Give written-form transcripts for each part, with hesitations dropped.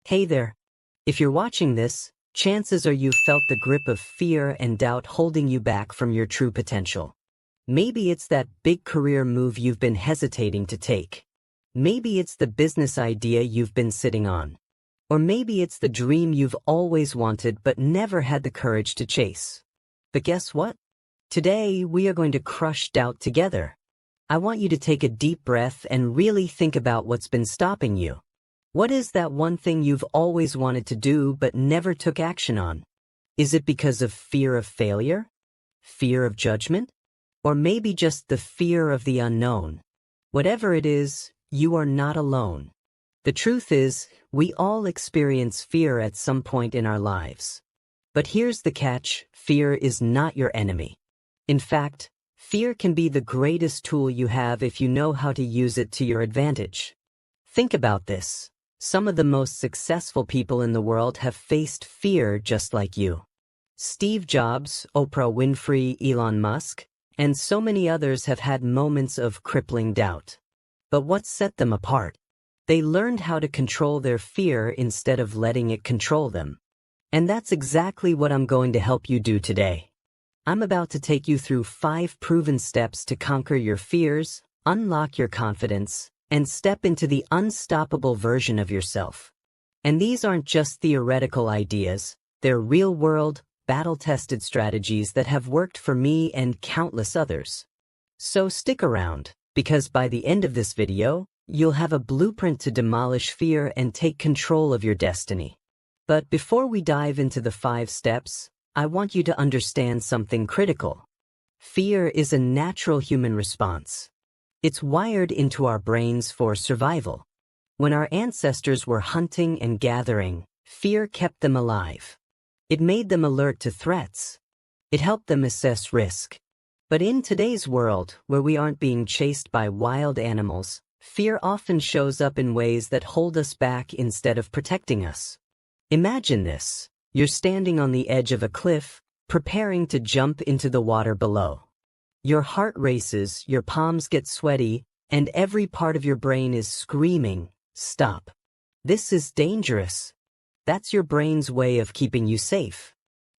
Hey there. If you're watching this, chances are you've felt the grip of fear and doubt holding you back from your true potential. Maybe it's that big career move you've been hesitating to take. Maybe it's the business idea you've been sitting on. Or maybe it's the dream you've always wanted but never had the courage to chase. But guess what? Today, we are going to crush doubt together. I want you to take a deep breath and really think about what's been stopping you. What is that one thing you've always wanted to do but never took action on? Is it because of fear of failure? Fear of judgment? Or maybe just the fear of the unknown? Whatever it is, you are not alone. The truth is, we all experience fear at some point in our lives. But here's the catch: fear is not your enemy. In fact, fear can be the greatest tool you have if you know how to use it to your advantage. Think about this. Some of the most successful people in the world have faced fear just like you. Steve Jobs, Oprah Winfrey, Elon Musk, and so many others have had moments of crippling doubt. But what set them apart? They learned how to control their fear instead of letting it control them. And that's exactly what I'm going to help you do today. I'm about to take you through 5 proven steps to conquer your fears, unlock your confidence, and step into the unstoppable version of yourself. And these aren't just theoretical ideas, they're real-world, battle-tested strategies that have worked for me and countless others. So stick around, because by the end of this video, you'll have a blueprint to demolish fear and take control of your destiny. But before we dive into the 5 steps, I want you to understand something critical. Fear is a natural human response. It's wired into our brains for survival. When our ancestors were hunting and gathering, fear kept them alive. It made them alert to threats. It helped them assess risk. But in today's world, where we aren't being chased by wild animals, fear often shows up in ways that hold us back instead of protecting us. Imagine this. You're standing on the edge of a cliff, preparing to jump into the water below. Your heart races, your palms get sweaty, and every part of your brain is screaming, "Stop. This is dangerous." That's your brain's way of keeping you safe.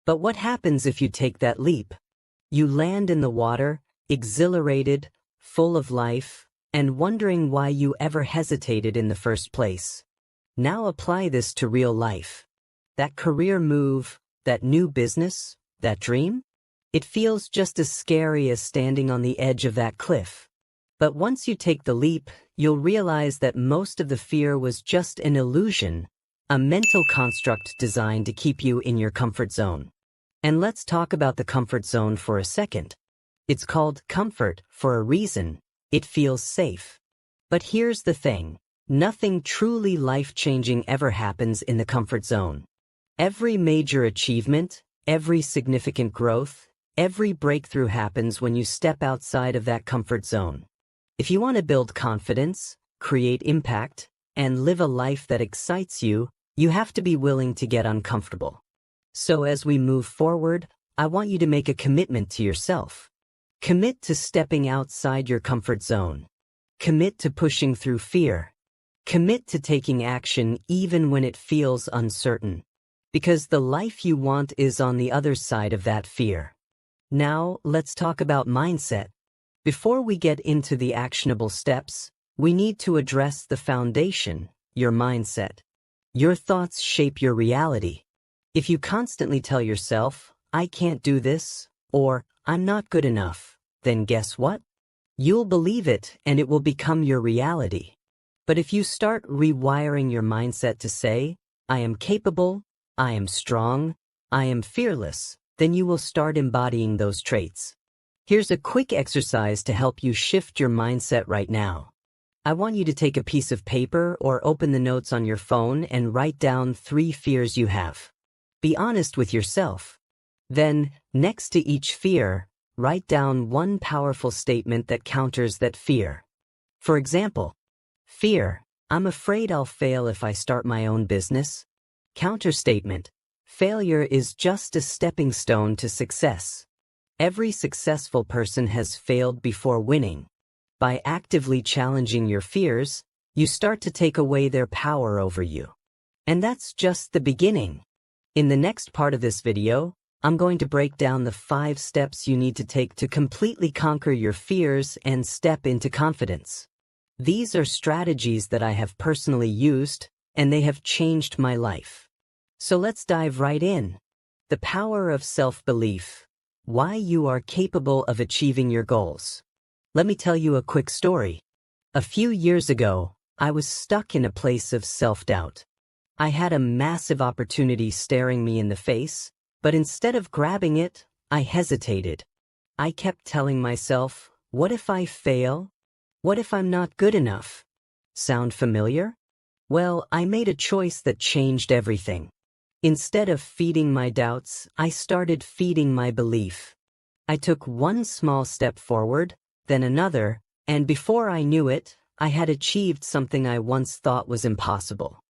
But what happens if you take that leap? You land in the water, exhilarated, full of life, and wondering why you ever hesitated in the first place. Now apply this to real life. That career move, that new business, that dream? It feels just as scary as standing on the edge of that cliff. But once you take the leap, you'll realize that most of the fear was just an illusion, a mental construct designed to keep you in your comfort zone. And let's talk about the comfort zone for a second. It's called comfort for a reason. It feels safe. But here's the thing. Nothing truly life-changing ever happens in the comfort zone. Every major achievement, every significant growth, every breakthrough happens when you step outside of that comfort zone. If you want to build confidence, create impact, and live a life that excites you, you have to be willing to get uncomfortable. So as we move forward, I want you to make a commitment to yourself. Commit to stepping outside your comfort zone. Commit to pushing through fear. Commit to taking action even when it feels uncertain. Because the life you want is on the other side of that fear. Now, let's talk about mindset. Before we get into the actionable steps, we need to address the foundation, your mindset. Your thoughts shape your reality. If you constantly tell yourself, "I can't do this," or "I'm not good enough," then guess what? You'll believe it and it will become your reality. But if you start rewiring your mindset to say, "I am capable, I am strong, I am fearless," then you will start embodying those traits. Here's a quick exercise to help you shift your mindset right now. I want you to take a piece of paper or open the notes on your phone and write down 3 fears you have. Be honest with yourself. Then, next to each fear, write down one powerful statement that counters that fear. For example, fear, "I'm afraid I'll fail if I start my own business." Counter statement, "Failure is just a stepping stone to success." Every successful person has failed before winning. By actively challenging your fears, you start to take away their power over you. And that's just the beginning. In the next part of this video, I'm going to break down the 5 steps you need to take to completely conquer your fears and step into confidence. These are strategies that I have personally used, and they have changed my life. So let's dive right in. The power of self-belief. Why you are capable of achieving your goals. Let me tell you a quick story. A few years ago, I was stuck in a place of self-doubt. I had a massive opportunity staring me in the face, but instead of grabbing it, I hesitated. I kept telling myself, what if I fail? What if I'm not good enough? Sound familiar? Well, I made a choice that changed everything. Instead of feeding my doubts, I started feeding my belief. I took one small step forward, then another, and before I knew it, I had achieved something I once thought was impossible.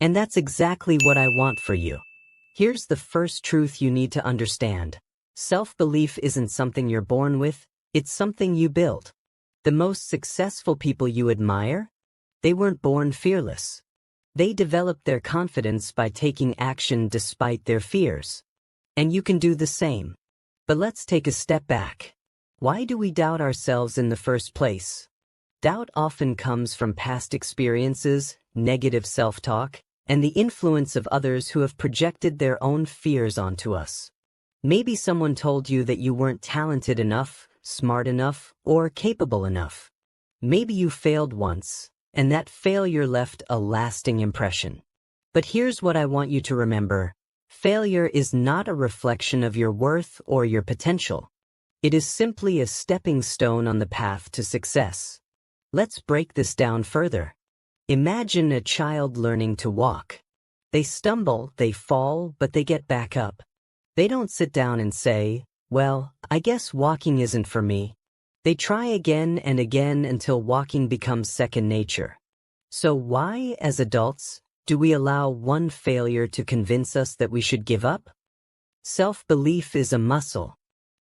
And that's exactly what I want for you. Here's the first truth you need to understand. Self-belief isn't something you're born with, it's something you build. The most successful people you admire? They weren't born fearless. They developed their confidence by taking action despite their fears. And you can do the same. But let's take a step back. Why do we doubt ourselves in the first place? Doubt often comes from past experiences, negative self-talk, and the influence of others who have projected their own fears onto us. Maybe someone told you that you weren't talented enough, smart enough, or capable enough. Maybe you failed once, and that failure left a lasting impression. But here's what I want you to remember. Failure is not a reflection of your worth or your potential. It is simply a stepping stone on the path to success. Let's break this down further. Imagine a child learning to walk. They stumble, they fall, but they get back up. They don't sit down and say, well, I guess walking isn't for me. They try again and again until walking becomes second nature. So why, as adults, do we allow one failure to convince us that we should give up? Self-belief is a muscle.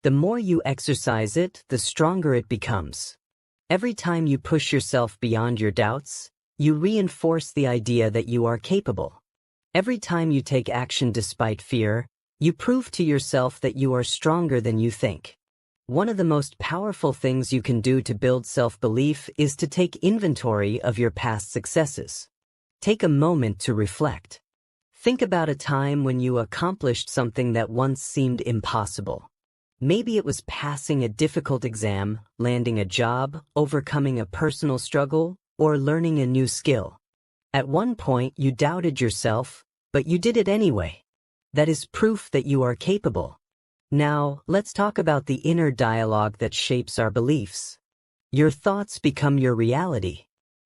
The more you exercise it, the stronger it becomes. Every time you push yourself beyond your doubts, you reinforce the idea that you are capable. Every time you take action despite fear, you prove to yourself that you are stronger than you think. One of the most powerful things you can do to build self-belief is to take inventory of your past successes. Take a moment to reflect. Think about a time when you accomplished something that once seemed impossible. Maybe it was passing a difficult exam, landing a job, overcoming a personal struggle, or learning a new skill. At one point, you doubted yourself, but you did it anyway. That is proof that you are capable. Now, let's talk about the inner dialogue that shapes our beliefs. Your thoughts become your reality.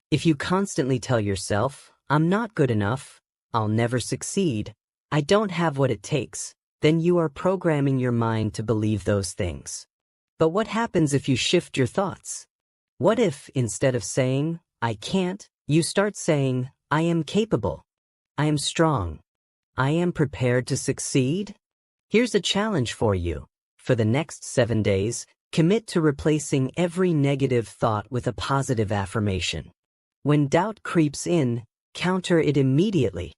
If you constantly tell yourself, I'm not good enough, I'll never succeed, I don't have what it takes, then you are programming your mind to believe those things. But what happens if you shift your thoughts? What if, instead of saying, I can't, you start saying, I am capable, I am strong, I am prepared to succeed? Here's a challenge for you. For the next 7 days, commit to replacing every negative thought with a positive affirmation. When doubt creeps in, counter it immediately.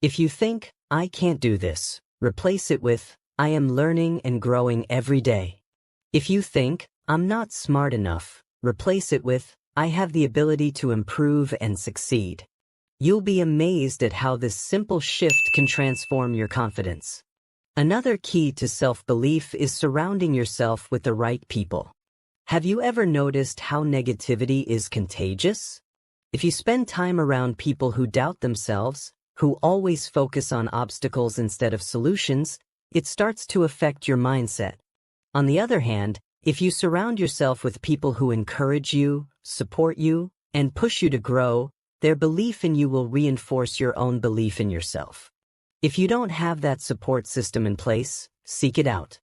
If you think, I can't do this, replace it with, I am learning and growing every day. If you think, I'm not smart enough, replace it with, I have the ability to improve and succeed. You'll be amazed at how this simple shift can transform your confidence. Another key to self-belief is surrounding yourself with the right people. Have you ever noticed how negativity is contagious? If you spend time around people who doubt themselves, who always focus on obstacles instead of solutions, it starts to affect your mindset. On the other hand, if you surround yourself with people who encourage you, support you, and push you to grow, their belief in you will reinforce your own belief in yourself. If you don't have that support system in place, seek it out.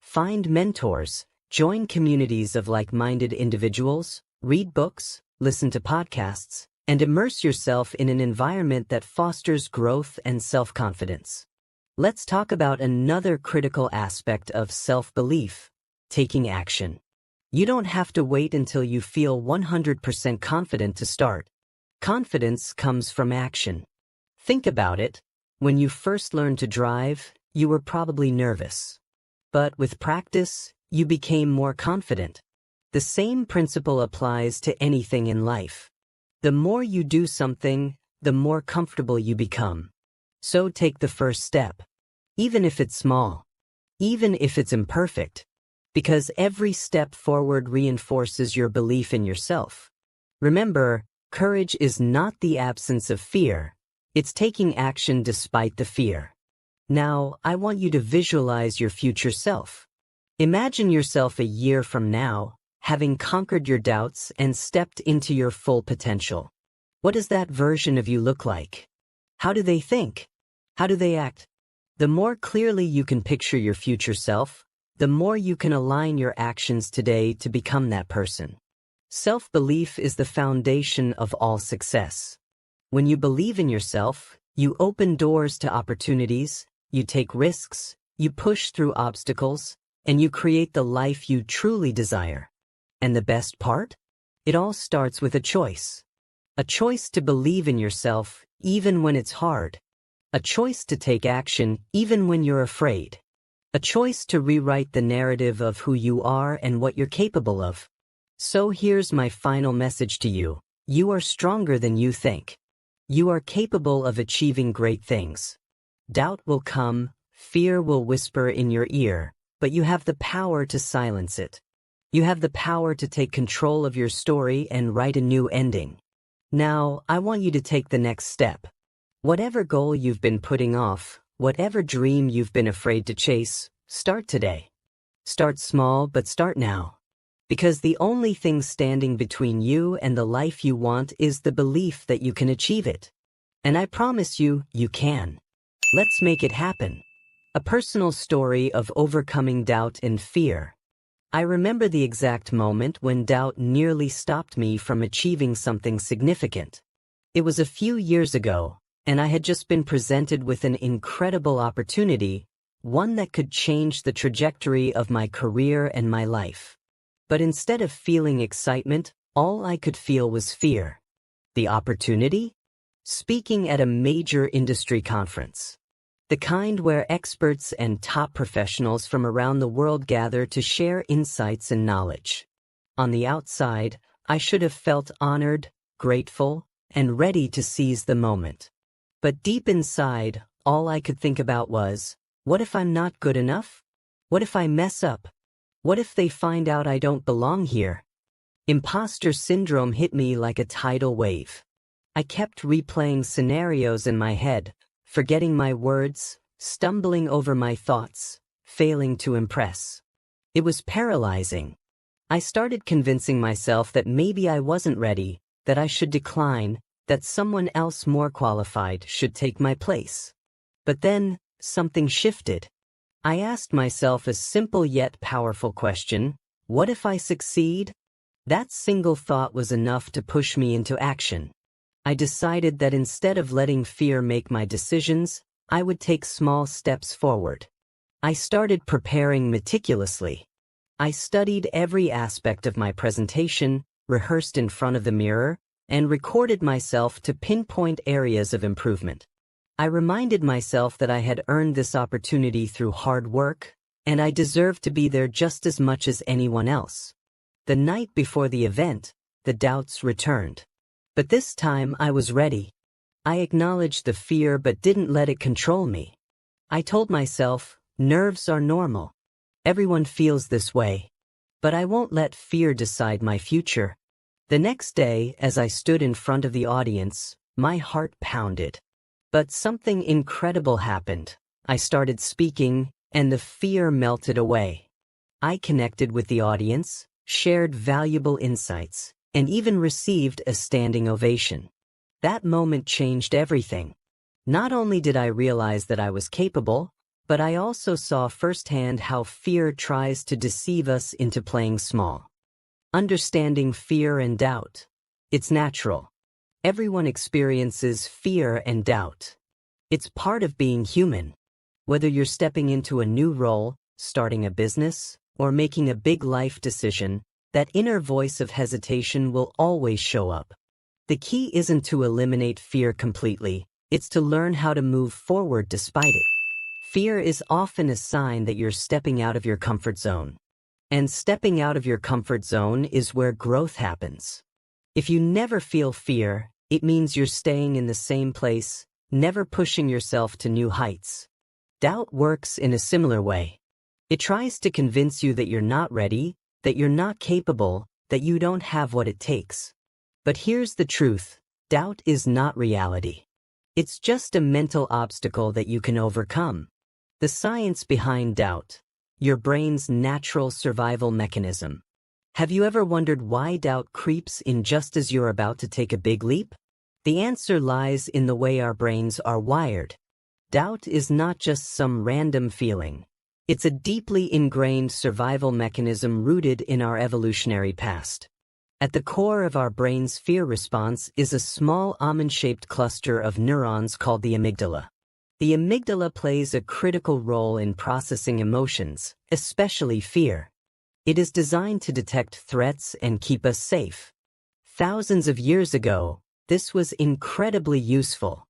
Find mentors, join communities of like-minded individuals, read books, listen to podcasts, and immerse yourself in an environment that fosters growth and self-confidence. Let's talk about another critical aspect of self-belief: taking action. You don't have to wait until you feel 100% confident to start. Confidence comes from action. Think about it. When you first learned to drive, you were probably nervous. But with practice, you became more confident. The same principle applies to anything in life. The more you do something, the more comfortable you become. So take the first step. Even if it's small. Even if it's imperfect. Because every step forward reinforces your belief in yourself. Remember, courage is not the absence of fear. It's taking action despite the fear. Now, I want you to visualize your future self. Imagine yourself a year from now, having conquered your doubts and stepped into your full potential. What does that version of you look like? How do they think? How do they act? The more clearly you can picture your future self, the more you can align your actions today to become that person. Self-belief is the foundation of all success. When you believe in yourself, you open doors to opportunities, you take risks, you push through obstacles, and you create the life you truly desire. And the best part? It all starts with a choice. A choice to believe in yourself even when it's hard. A choice to take action even when you're afraid. A choice to rewrite the narrative of who you are and what you're capable of. So here's my final message to you. You are stronger than you think. You are capable of achieving great things. Doubt will come, fear will whisper in your ear, but you have the power to silence it. You have the power to take control of your story and write a new ending. Now, I want you to take the next step. Whatever goal you've been putting off, whatever dream you've been afraid to chase, start today. Start small, but start now. Because the only thing standing between you and the life you want is the belief that you can achieve it. And I promise you, you can. Let's make it happen. A personal story of overcoming doubt and fear. I remember the exact moment when doubt nearly stopped me from achieving something significant. It was a few years ago, and I had just been presented with an incredible opportunity, one that could change the trajectory of my career and my life. But instead of feeling excitement, all I could feel was fear. The opportunity? Speaking at a major industry conference. The kind where experts and top professionals from around the world gather to share insights and knowledge. On the outside, I should have felt honored, grateful, and ready to seize the moment. But deep inside, all I could think about was, what if I'm not good enough? What if I mess up? What if they find out I don't belong here? Imposter syndrome hit me like a tidal wave. I kept replaying scenarios in my head, forgetting my words, stumbling over my thoughts, failing to impress. It was paralyzing. I started convincing myself that maybe I wasn't ready, that I should decline, that someone else more qualified should take my place. But then, something shifted. I asked myself a simple yet powerful question: what if I succeed? That single thought was enough to push me into action. I decided that instead of letting fear make my decisions, I would take small steps forward. I started preparing meticulously. I studied every aspect of my presentation, rehearsed in front of the mirror, and recorded myself to pinpoint areas of improvement. I reminded myself that I had earned this opportunity through hard work, and I deserved to be there just as much as anyone else. The night before the event, the doubts returned. But this time I was ready. I acknowledged the fear but didn't let it control me. I told myself, nerves are normal. Everyone feels this way. But I won't let fear decide my future. The next day, as I stood in front of the audience, my heart pounded. But something incredible happened. I started speaking, and the fear melted away. I connected with the audience, shared valuable insights, and even received a standing ovation. That moment changed everything. Not only did I realize that I was capable, but I also saw firsthand how fear tries to deceive us into playing small. Understanding fear and doubt. It's natural. Everyone experiences fear and doubt. It's part of being human. Whether you're stepping into a new role, starting a business, or making a big life decision, that inner voice of hesitation will always show up. The key isn't to eliminate fear completely, It's to learn how to move forward despite it. Fear is often a sign that you're stepping out of your comfort zone. And stepping out of your comfort zone is where growth happens. If you never feel fear, it means you're staying in the same place, never pushing yourself to new heights. Doubt works in a similar way. It tries to convince you that you're not ready, that you're not capable, that you don't have what it takes. But here's the truth: doubt is not reality. It's just a mental obstacle that you can overcome. The science behind doubt: your brain's natural survival mechanism. Have you ever wondered why doubt creeps in just as you're about to take a big leap? The answer lies in the way our brains are wired. Doubt is not just some random feeling. It's a deeply ingrained survival mechanism rooted in our evolutionary past. At the core of our brain's fear response is a small almond-shaped cluster of neurons called the amygdala. The amygdala plays a critical role in processing emotions, especially fear. It is designed to detect threats and keep us safe. Thousands of years ago, this was incredibly useful.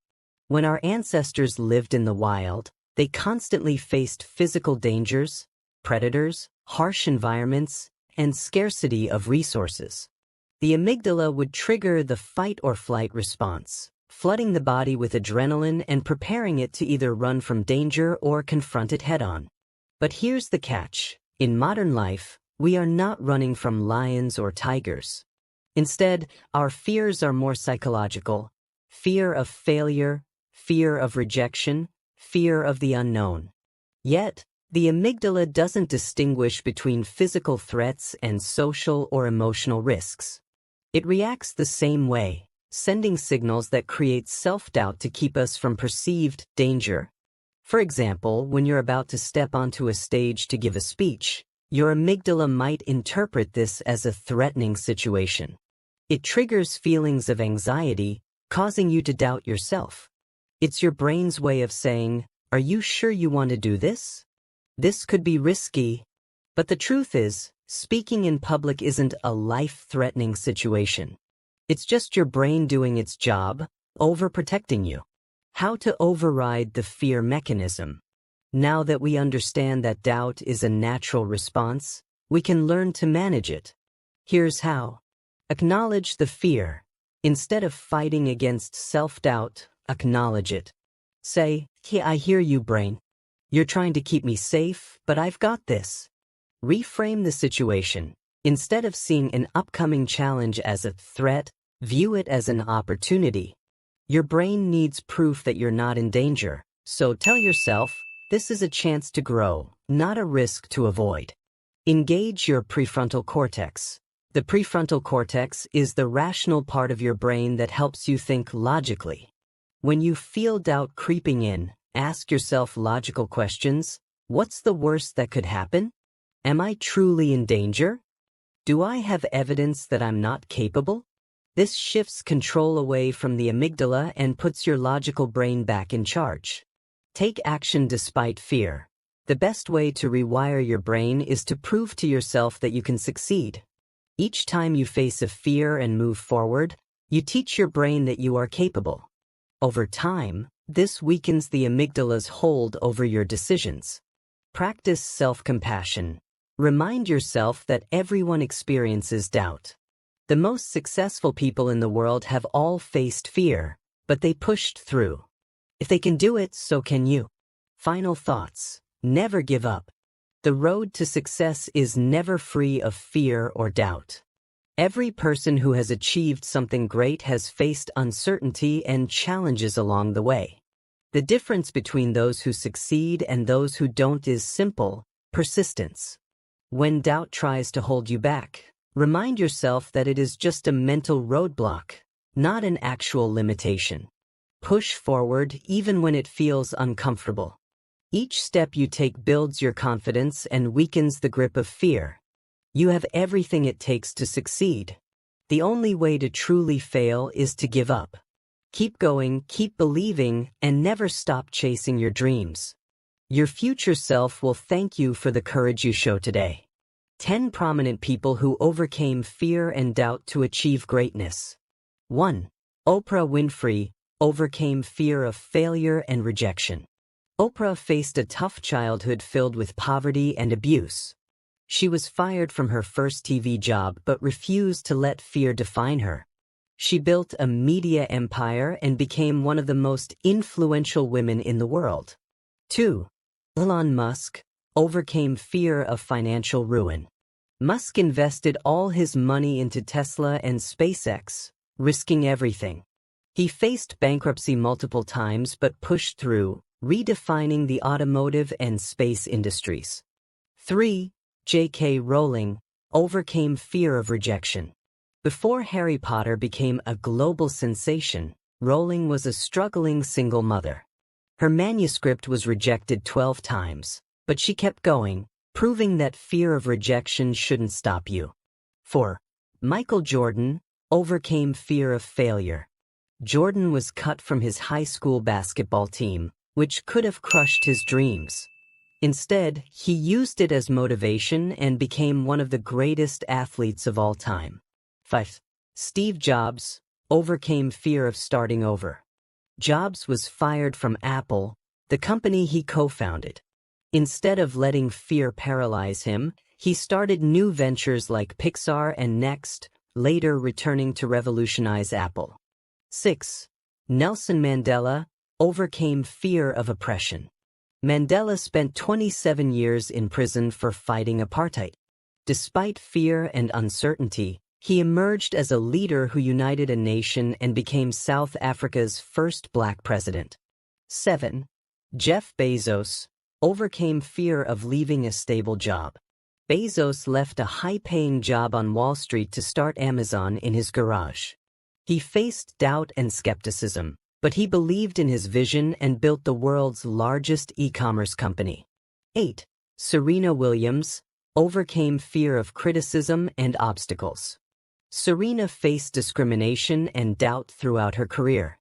When our ancestors lived in the wild, they constantly faced physical dangers, predators, harsh environments, and scarcity of resources. The amygdala would trigger the fight-or-flight response, flooding the body with adrenaline and preparing it to either run from danger or confront it head-on. But here's the catch: in modern life, we are not running from lions or tigers. Instead, our fears are more psychological: fear of failure, fear of rejection, fear of the unknown. Yet, the amygdala doesn't distinguish between physical threats and social or emotional risks. It reacts the same way, sending signals that create self-doubt to keep us from perceived danger. For example, when you're about to step onto a stage to give a speech, your amygdala might interpret this as a threatening situation. It triggers feelings of anxiety, causing you to doubt yourself. It's your brain's way of saying, "Are you sure you want to do this? This could be risky." But the truth is, speaking in public isn't a life-threatening situation. It's just your brain doing its job, overprotecting you. How to override the fear mechanism? Now that we understand that doubt is a natural response, we can learn to manage it. Here's how. Acknowledge the fear. Instead of fighting against self-doubt, acknowledge it. Say, "Hey, I hear you, brain. You're trying to keep me safe, but I've got this." Reframe the situation. Instead of seeing an upcoming challenge as a threat, view it as an opportunity. Your brain needs proof that you're not in danger, so tell yourself, this is a chance to grow, not a risk to avoid. Engage your prefrontal cortex. The prefrontal cortex is the rational part of your brain that helps you think logically. When you feel doubt creeping in, ask yourself logical questions. What's the worst that could happen? Am I truly in danger? Do I have evidence that I'm not capable? This shifts control away from the amygdala and puts your logical brain back in charge. Take action despite fear. The best way to rewire your brain is to prove to yourself that you can succeed. Each time you face a fear and move forward, you teach your brain that you are capable. Over time, this weakens the amygdala's hold over your decisions. Practice self-compassion. Remind yourself that everyone experiences doubt. The most successful people in the world have all faced fear, but they pushed through. If they can do it, so can you. Final thoughts. Never give up. The road to success is never free of fear or doubt. Every person who has achieved something great has faced uncertainty and challenges along the way. The difference between those who succeed and those who don't is simple: persistence. When doubt tries to hold you back, remind yourself that it is just a mental roadblock, not an actual limitation. Push forward even when it feels uncomfortable. Each step you take builds your confidence and weakens the grip of fear. You have everything it takes to succeed. The only way to truly fail is to give up. Keep going, keep believing, and never stop chasing your dreams. Your future self will thank you for the courage you show today. 10 prominent people who overcame fear and doubt to achieve greatness. 1. Oprah Winfrey, overcame fear of failure and rejection. Oprah faced a tough childhood filled with poverty and abuse. She was fired from her first TV job but refused to let fear define her. She built a media empire and became one of the most influential women in the world. 2. Elon Musk overcame fear of financial ruin. Musk invested all his money into Tesla and SpaceX, risking everything. He faced bankruptcy multiple times but pushed through, redefining the automotive and space industries. 3. J.K. Rowling overcame fear of rejection. Before Harry Potter became a global sensation, Rowling was a struggling single mother. Her manuscript was rejected 12 times, but she kept going, proving that fear of rejection shouldn't stop you. 4. Michael Jordan overcame fear of failure. Jordan was cut from his high school basketball team, which could have crushed his dreams. Instead, he used it as motivation and became one of the greatest athletes of all time. 5. Steve Jobs overcame fear of starting over. Jobs was fired from Apple, the company he co-founded. Instead of letting fear paralyze him, he started new ventures like Pixar and Next, later returning to revolutionize Apple. 6. Nelson Mandela overcame fear of oppression. Mandela spent 27 years in prison for fighting apartheid. Despite fear and uncertainty, he emerged as a leader who united a nation and became South Africa's first black president. 7. Jeff Bezos overcame fear of leaving a stable job. Bezos left a high-paying job on Wall Street to start Amazon in his garage. He faced doubt and skepticism, but he believed in his vision and built the world's largest e-commerce company. 8. Serena Williams overcame fear of criticism and obstacles. Serena faced discrimination and doubt throughout her career.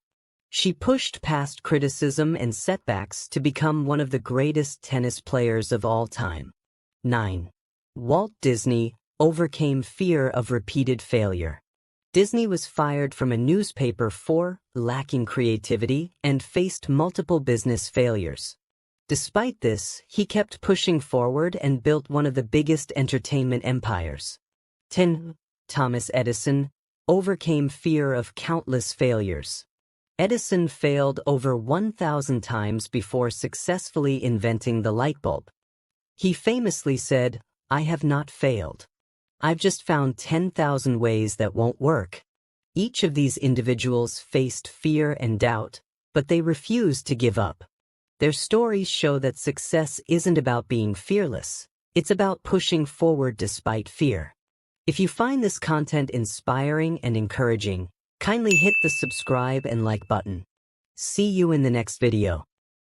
She pushed past criticism and setbacks to become one of the greatest tennis players of all time. 9. Walt Disney overcame fear of repeated failure. Disney was fired from a newspaper for lacking creativity and faced multiple business failures. Despite this, he kept pushing forward and built one of the biggest entertainment empires. 10. Thomas Edison overcame fear of countless failures. Edison failed over 1,000 times before successfully inventing the light bulb. He famously said, "I have not failed. I've just found 10,000 ways that won't work." Each of these individuals faced fear and doubt, but they refused to give up. Their stories show that success isn't about being fearless. It's about pushing forward despite fear. If you find this content inspiring and encouraging, kindly hit the subscribe and like button. See you in the next video.